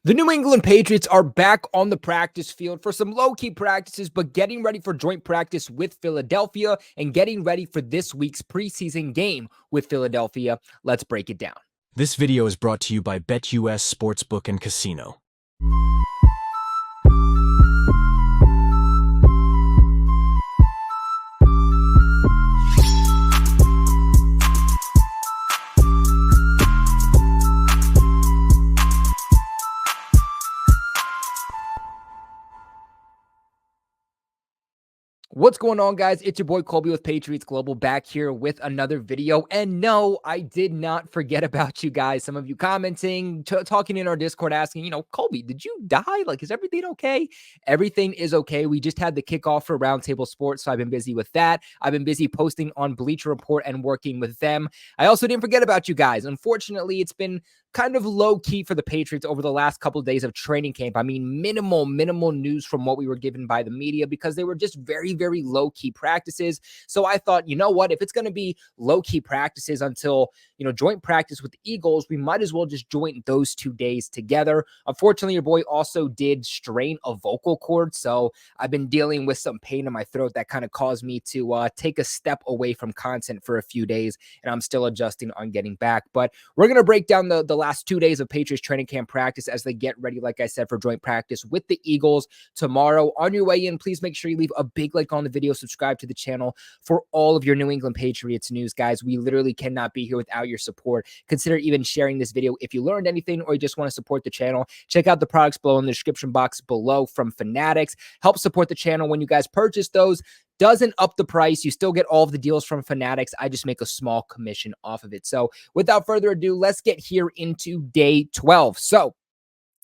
The New England Patriots are back on the practice field for some low-key practices, but getting ready for joint practice with Philadelphia and getting ready for this week's preseason game with Philadelphia. Let's break it down. This video is brought to you by BetUS Sportsbook and Casino. What's going on, guys? It's your boy Colby with Patriots Global back here with another video. And no, I did not forget about you guys. Some of you commenting, talking in our Discord, asking, Colby, did you die? Like, is everything okay? Everything is okay. We just had the kickoff for Roundtable Sports, so I've been busy with that. I've been busy posting on Bleacher Report and working with them. I also didn't forget about you guys. Unfortunately, it's been kind of low key for the Patriots over the last couple of days of training camp. I mean, minimal news from what we were given by the media because they were just very low key practices. So I thought, you know what, if it's going to be low key practices until, joint practice with the Eagles, we might as well just join those 2 days together. Unfortunately, your boy also did strain a vocal cord. So I've been dealing with some pain in my throat that kind of caused me to take a step away from content for a few days. And I'm still adjusting on getting back. But we're going to break down the last 2 days of Patriots training camp practice as they get ready, like I said, for joint practice with the Eagles tomorrow. On your way in, please make sure you leave a big like on the video, subscribe to the channel for all of your New England Patriots news, guys. We literally cannot be here without your support. Consider even sharing this video if you learned anything or you just want to support the channel. Check out the products below in the description box below from Fanatics. Help support the channel when you guys purchase those. Doesn't up the price. You still get all of the deals from Fanatics. I just make a small commission off of it. So without further ado, let's get here into day 12. So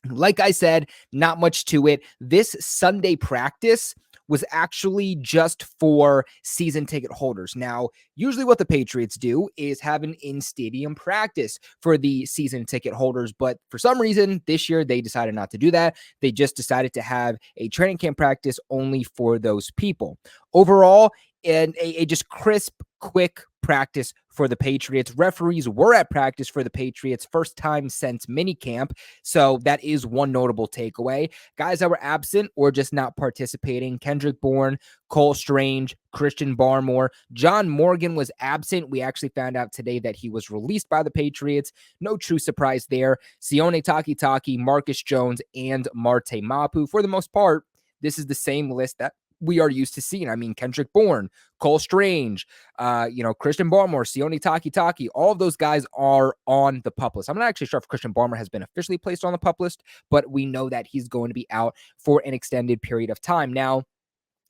like I said, not much to it. This Sunday practice was actually just for season ticket holders. Now, usually what the Patriots do is have an in-stadium practice for the season ticket holders, but for some reason this year they decided not to do that. They just decided to have a training camp practice only for those people. Overall, and a just crisp, quick practice for the Patriots. Referees were at practice for the Patriots first time since minicamp, so that is one notable takeaway. Guys that were absent or just not participating: Kendrick Bourne, Cole Strange, Christian Barmore. John Morgan was absent. We actually found out today that he was released by the Patriots. No true surprise there. Sione Takitaki, Marcus Jones, and Marte Mapu. For the most part, this is the same list that we are used to seeing. I mean, Kendrick Bourne, Cole Strange, Christian Barmore, Sione Takitaki, all of those guys are on the PUP list. I'm not actually sure if Christian Barmore has been officially placed on the PUP list, but we know that he's going to be out for an extended period of time. Now,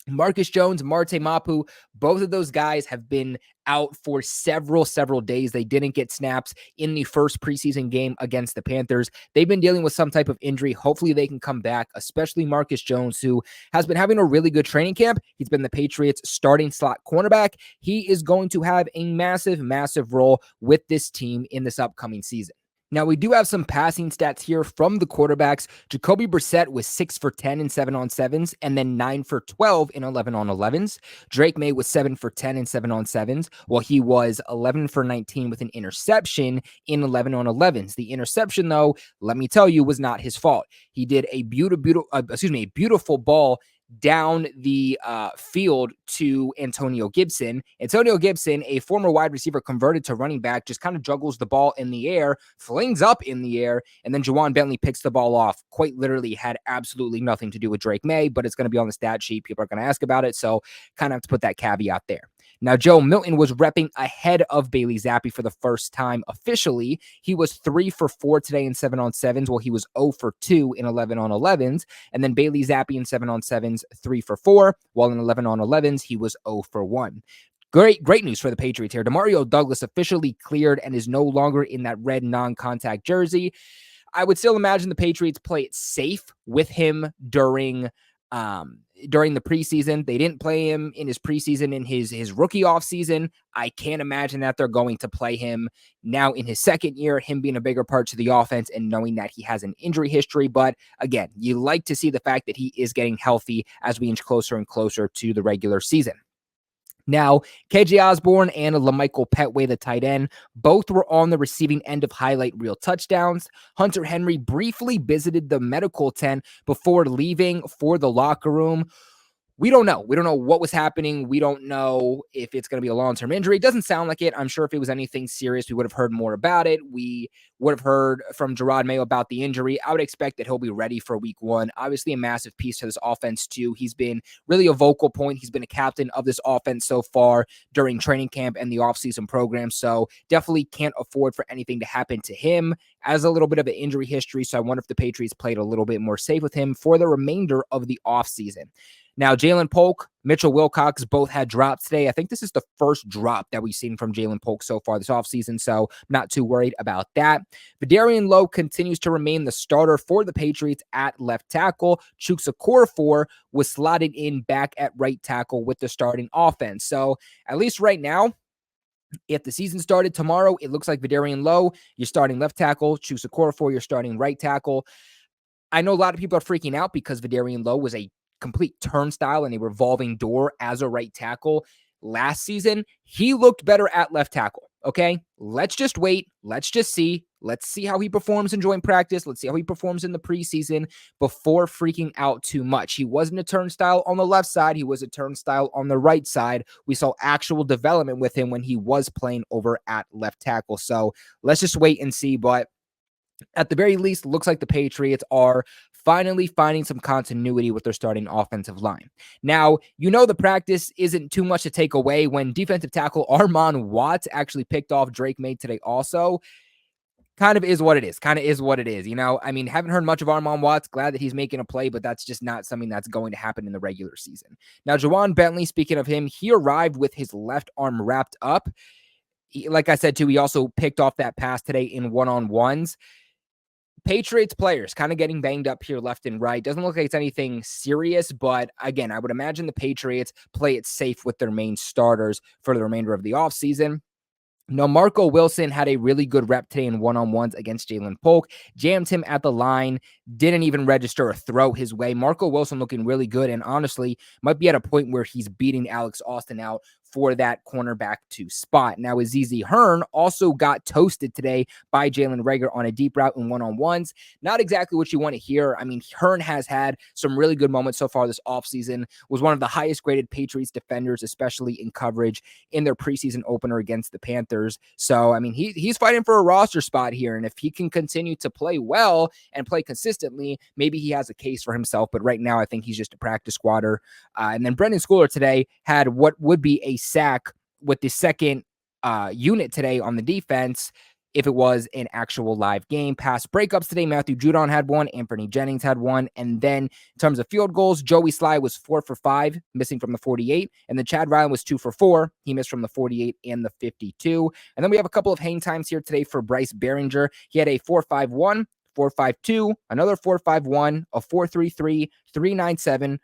Marcus Jones, Marte Mapu, both of those guys have been out for several days. They didn't get snaps in the first preseason game against the Panthers. They've been dealing with some type of injury. Hopefully they can come back, especially Marcus Jones, who has been having a really good training camp. He's been the Patriots' starting slot cornerback. He is going to have a massive role with this team in this upcoming season. Now, we do have some passing stats here from the quarterbacks. Jacoby Brissett was 6 for 10 in 7-on-7s, and then 9 for 12 in 11-on-11s. Drake May was 7 for 10 in 7-on-7s, while he was 11 for 19 with an interception in 11-on-11s. The interception, though, let me tell you, was not his fault. He did a beautiful ball down the field to Antonio Gibson. Antonio Gibson, a former wide receiver converted to running back, just kind of juggles the ball in the air, flings up in the air, and then Juwan Bentley picks the ball off. Quite literally had absolutely nothing to do with Drake May, but it's going to be on the stat sheet. People are going to ask about it, so kind of have to put that caveat there. Now, Joe Milton was repping ahead of Bailey Zappi for the first time officially. He was 3 for 4 today in 7-on-7s, while he was 0 for 2 in 11-on-11s. And then Bailey Zappi in 7-on-7s, 3 for 4, while in 11-on-11s, he was 0 for 1. Great news for the Patriots here. DeMario Douglas officially cleared and is no longer in that red non-contact jersey. I would still imagine the Patriots play it safe with him during the preseason. They didn't play him in his preseason in his rookie offseason. I can't imagine that they're going to play him now in his second year, him being a bigger part to the offense and knowing that he has an injury history. But again, you like to see the fact that he is getting healthy as we inch closer and closer to the regular season. Now, KJ Osborne and LaMichael Petway, the tight end, both were on the receiving end of highlight reel touchdowns. Hunter Henry briefly visited the medical tent before leaving for the locker room. We don't know. We don't know what was happening. We don't know if it's going to be a long-term injury. It doesn't sound like it. I'm sure if it was anything serious, we would have heard more about it. We would have heard from Gerard Mayo about the injury. I would expect that he'll be ready for week one. Obviously, a massive piece to this offense, too. He's been really a vocal point. He's been a captain of this offense so far during training camp and the offseason program. So definitely can't afford for anything to happen to him. As a little bit of an injury history. So I wonder if the Patriots played a little bit more safe with him for the remainder of the offseason. Now, Jalen Polk, Mitchell Wilcox both had drops today. I think this is the first drop that we've seen from Jalen Polk so far this offseason, so not too worried about that. Vidarian Lowe continues to remain the starter for the Patriots at left tackle. Chuks Okorafor was slotted in back at right tackle with the starting offense. So at least right now, if the season started tomorrow, it looks like Vidarian Lowe, you're starting left tackle. Chuks Okorafor, you're starting right tackle. I know a lot of people are freaking out because Vidarian Lowe was a complete turnstile and a revolving door as a right tackle last season. He looked better at left tackle. Okay, let's just wait. Let's just see. Let's see how he performs in joint practice. Let's see how he performs in the preseason before freaking out too much. He wasn't a turnstile on the left side. He was a turnstile on the right side. We saw actual development with him when he was playing over at left tackle. So let's just wait and see. But at the very least, looks like the Patriots are finally finding some continuity with their starting offensive line. Now, you know the practice isn't too much to take away when defensive tackle Armon Watts actually picked off Drake May today also. Kind of is what it is. You know, I mean, haven't heard much of Armon Watts. Glad that he's making a play, but that's just not something that's going to happen in the regular season. Now, Jawan Bentley, speaking of him, he arrived with his left arm wrapped up. Like I said, too, he also picked off that pass today in one-on-ones. Patriots players kind of getting banged up here left and right. Doesn't look like it's anything serious, but again, I would imagine the Patriots play it safe with their main starters for the remainder of the offseason. Now, Marco Wilson had a really good rep today in one-on-ones against Jalen Polk. Jammed him at the line. Didn't even register a throw his way. Marco Wilson looking really good and honestly might be at a point where he's beating Alex Austin out for that cornerback 2 spot. Now, Azizi Hearn also got toasted today by Jalen Reagor on a deep route in one-on-ones. Not exactly what you want to hear. I mean, Hearn has had some really good moments so far this offseason, was one of the highest graded Patriots defenders, especially in coverage in their preseason opener against the Panthers. So, I mean, he's fighting for a roster spot here, and if he can continue to play well and play consistently, maybe he has a case for himself, but right now I think he's just a practice squatter. And then Brendan Schooler today had what would be a sack with the second unit today on the defense if it was an actual live game. Pass breakups today, Matthew Judon had one, Anthony Jennings had one, and then in terms of field goals, Joey Sly was 4 for 5, missing from the 48, and then Chad Ryan was 2 for 4. He missed from the 48 and the 52. And then we have a couple of hang times here today for Bryce Behringer. He had a 4.51, 4.52, another 4.51, a 4.33, 3.97,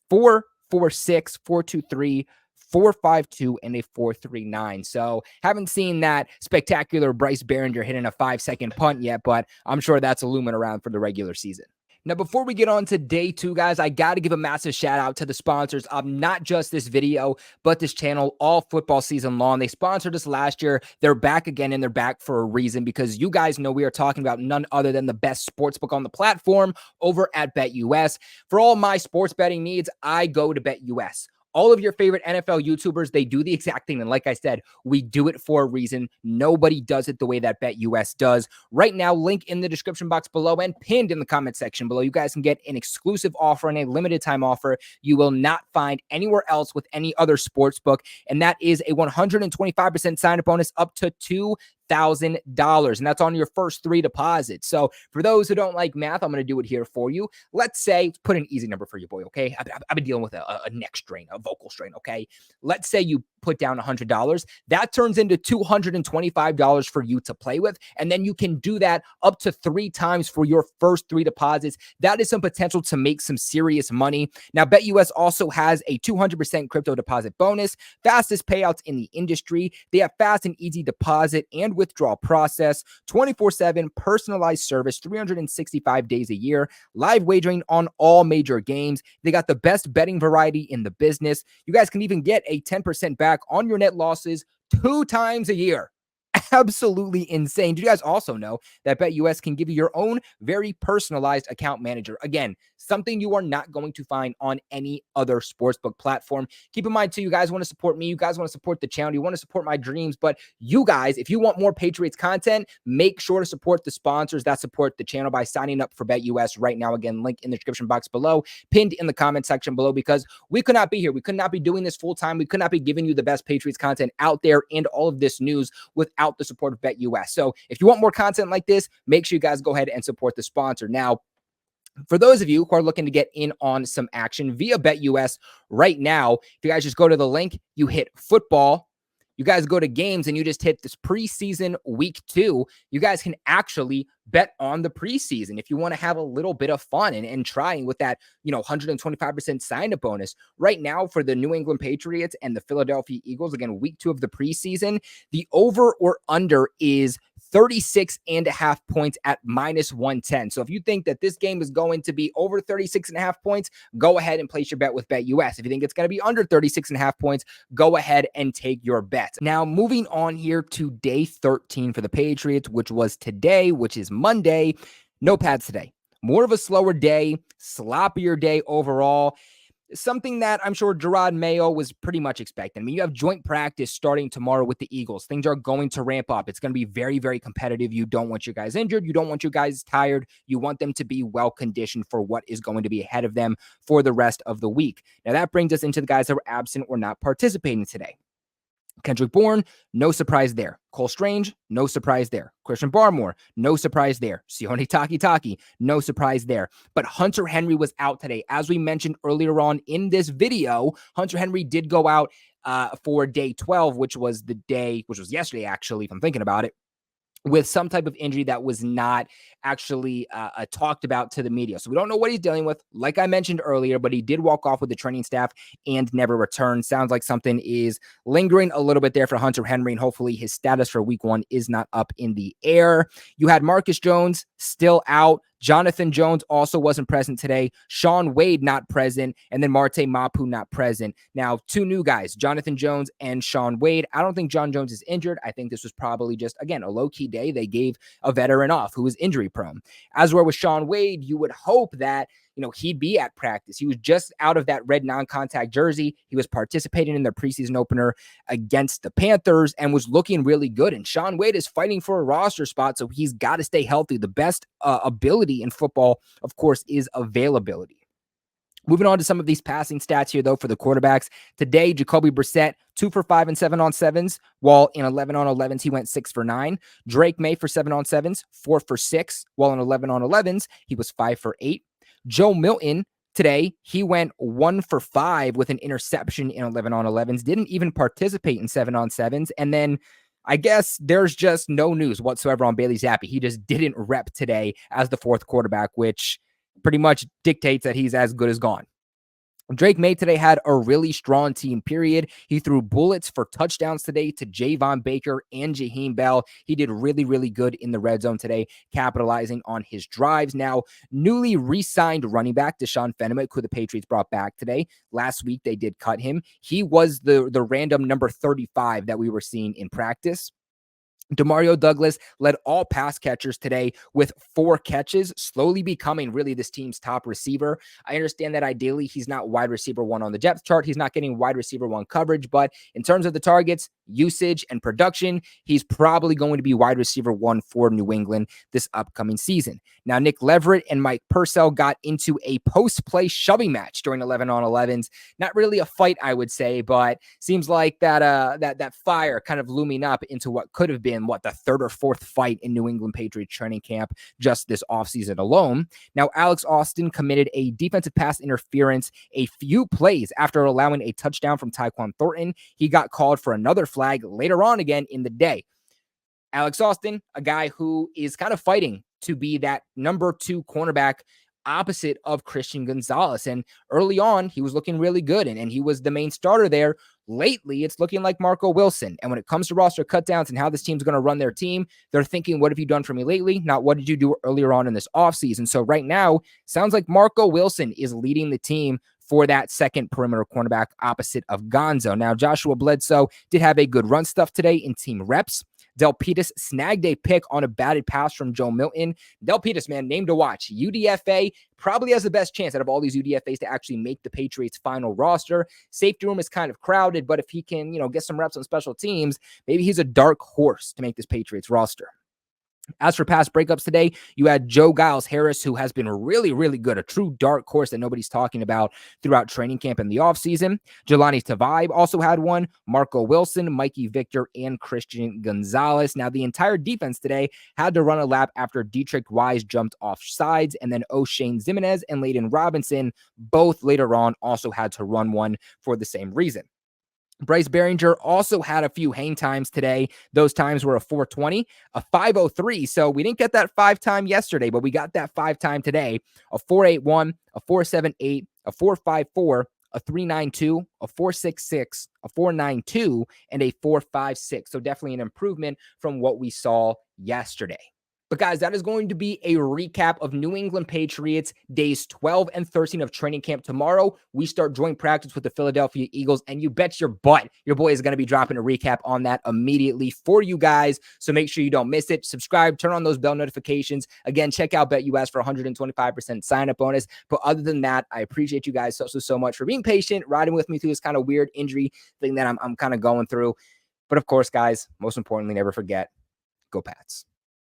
4.46, 4.23, 4.52, and a 4.39. So haven't seen that spectacular Bryce Behringer hitting a 5-second punt yet, but I'm sure that's a looming around for the regular season. Now, before we get on to day 2, guys, I got to give a massive shout out to the sponsors of not just this video, but this channel all football season long. They sponsored us last year. They're back again, and they're back for a reason because you guys know we are talking about none other than the best sportsbook on the platform over at BetUS. For all my sports betting needs, I go to BetUS. All of your favorite NFL YouTubers, they do the exact thing. And like I said, we do it for a reason. Nobody does it the way that BetUS does. Right now, link in the description box below and pinned in the comment section below. You guys can get an exclusive offer and a limited time offer you will not find anywhere else with any other sports book. And that is a 125% sign-up bonus up to $2,000. And that's on your first 3 deposits. So for those who don't like math, I'm going to do it here for you. Let's say, put an easy number for you, boy, okay? I've been dealing with a neck strain, a vocal strain, okay? Let's say you put down $100. That turns into $225 for you to play with. And then you can do that up to 3 times for your first 3 deposits. That is some potential to make some serious money. Now, BetUS also has a 200% crypto deposit bonus, fastest payouts in the industry. They have fast and easy deposit and withdrawal process, 24/7 personalized service, 365 days a year, live wagering on all major games. They got the best betting variety in the business. You guys can even get a 10% back on your net losses 2 times a year. Absolutely insane. Do you guys also know that BetUS can give you your own very personalized account manager? Again, something you are not going to find on any other sportsbook platform. Keep in mind, too, you guys want to support me. You guys want to support the channel. You want to support my dreams. But you guys, if you want more Patriots content, make sure to support the sponsors that support the channel by signing up for BetUS right now. Again, link in the description box below, pinned in the comment section below, because we could not be here. We could not be doing this full time. We could not be giving you the best Patriots content out there and all of this news without the support of BetUS. So if you want more content like this, make sure you guys go ahead and support the sponsor. Now, for those of you who are looking to get in on some action via BetUS right now, if you guys just go to the link, you hit football, you guys go to games, and you just hit this preseason week 2, you guys can actually bet on the preseason if you want to have a little bit of fun and trying with that, 125% sign-up bonus. Right now for the New England Patriots and the Philadelphia Eagles, again, week 2 of the preseason, the over or under is 36.5 points at -110. So if you think that this game is going to be over 36.5 points, go ahead and place your bet with BetUS. If you think it's going to be under 36.5 points, go ahead and take your bet. Now, moving on here to day 13 for the Patriots, which was today, which is Monday. No pads today. More of a slower day, sloppier day overall. Something that I'm sure Gerard Mayo was pretty much expecting. I mean, you have joint practice starting tomorrow with the Eagles. Things are going to ramp up. It's going to be very, very competitive. You don't want your guys injured. You don't want your guys tired. You want them to be well conditioned for what is going to be ahead of them for the rest of the week. Now, that brings us into the guys that were absent or not participating today. Kendrick Bourne, no surprise there. Cole Strange, no surprise there. Christian Barmore, no surprise there. Sione Takitaki, no surprise there. But Hunter Henry was out today. As we mentioned earlier on in this video, Hunter Henry did go out for day 12, which was yesterday, actually, if I'm thinking about it, with some type of injury that was not actually talked about to the media. So we don't know what he's dealing with, like I mentioned earlier, but he did walk off with the training staff and never returned. Sounds like something is lingering a little bit there for Hunter Henry, and hopefully his status for week 1 is not up in the air. You had Marcus Jones still out. Jonathan Jones also wasn't present today. Sean Wade not present. And then Marte Mapu not present. Now, 2 new guys, Jonathan Jones and Sean Wade. I don't think John Jones is injured. I think this was probably just, again, a low-key day. They gave a veteran off who was injury prone. As where with Sean Wade, you would hope that he'd be at practice. He was just out of that red non-contact jersey. He was participating in their preseason opener against the Panthers and was looking really good. And Sean Wade is fighting for a roster spot, so he's got to stay healthy. The best ability in football, of course, is availability. Moving on to some of these passing stats here, though, for the quarterbacks. Today, Jacoby Brissett, 2 for 5 and 7 on 7s, while in 11 on 11s, he went 6 for 9. Drake May for 7 on 7s, 4 for 6, while in 11 on 11s, he was 5 for 8. Joe Milton, today, he went 1 for 5 with an interception in 11 on 11s, didn't even participate in 7 on 7s. And then I guess there's just no news whatsoever on Bailey Zappi. He just didn't rep today as the 4th quarterback, which pretty much dictates that he's as good as gone. Drake May today had a really strong team, period. He threw bullets for touchdowns today to Javon Baker and Jaheim Bell. He did really, really good in the red zone today, capitalizing on his drives. Now, newly re-signed running back Deshaun Fenwick, who the Patriots brought back today. Last week, they did cut him. He was the random number 35 that we were seeing in practice. DeMario Douglas led all pass catchers today with 4 catches, slowly becoming really this team's top receiver. I understand that ideally he's not wide receiver 1 on the depth chart. He's not getting wide receiver 1 coverage, but in terms of the targets, usage, and production, he's probably going to be wide receiver 1 for New England this upcoming season. Now, Nick Leverett and Mike Purcell got into a post-play shoving match during 11 on 11s. Not really a fight, I would say, but seems like that fire kind of looming up into what could have been the 3rd or 4th fight in New England Patriots training camp just this offseason alone. Now, Alex Austin committed a defensive pass interference a few plays after allowing a touchdown from Tyquan Thornton. He got called for another flag later on again in the day. Alex Austin, a guy who is kind of fighting to be that number 2 cornerback opposite of Christian Gonzalez. And early on, he was looking really good, and he was the main starter there. Lately, it's looking like Marco Wilson. And when it comes to roster cutdowns and how this team's going to run their team, they're thinking, what have you done for me lately? Not what did you do earlier on in this offseason? So right now, sounds like Marco Wilson is leading the team for that second perimeter cornerback opposite of Gonzo. Now, Joshua Bledsoe did have a good run stuff today in team reps. Del Pitas snagged a pick on a batted pass from Joe Milton. Del Pitas, man, name to watch. UDFA probably has the best chance out of all these UDFAs to actually make the Patriots final roster. Safety room is kind of crowded, but if he can, get some reps on special teams, maybe he's a dark horse to make this Patriots roster. As for past breakups today, you had Joe Giles Harris, who has been really, really good, a true dark horse that nobody's talking about throughout training camp in the offseason. Jelani Tavaib also had one, Marco Wilson, Mikey Victor, and Christian Gonzalez. Now, the entire defense today had to run a lap after Dietrich Wise jumped off sides, and then O'Shane Zimenez and Layden Robinson both later on also had to run one for the same reason. Bryce Behringer also had a few hang times today. Those times were a 420, a 503. So we didn't get that 5-time yesterday, but we got that 5-time today. A 481, a 478, a 454, a 392, a 466, a 492, and a 456. So definitely an improvement from what we saw yesterday. But guys, that is going to be a recap of New England Patriots days 12 and 13 of training camp. Tomorrow, we start joint practice with the Philadelphia Eagles, and you bet your butt your boy is going to be dropping a recap on that immediately for you guys. So make sure you don't miss it. Subscribe, turn on those bell notifications. Again, check out BetUS for 125% sign-up bonus. But other than that, I appreciate you guys so much for being patient, riding with me through this kind of weird injury thing that I'm kind of going through. But of course, guys, most importantly, never forget, go Pats.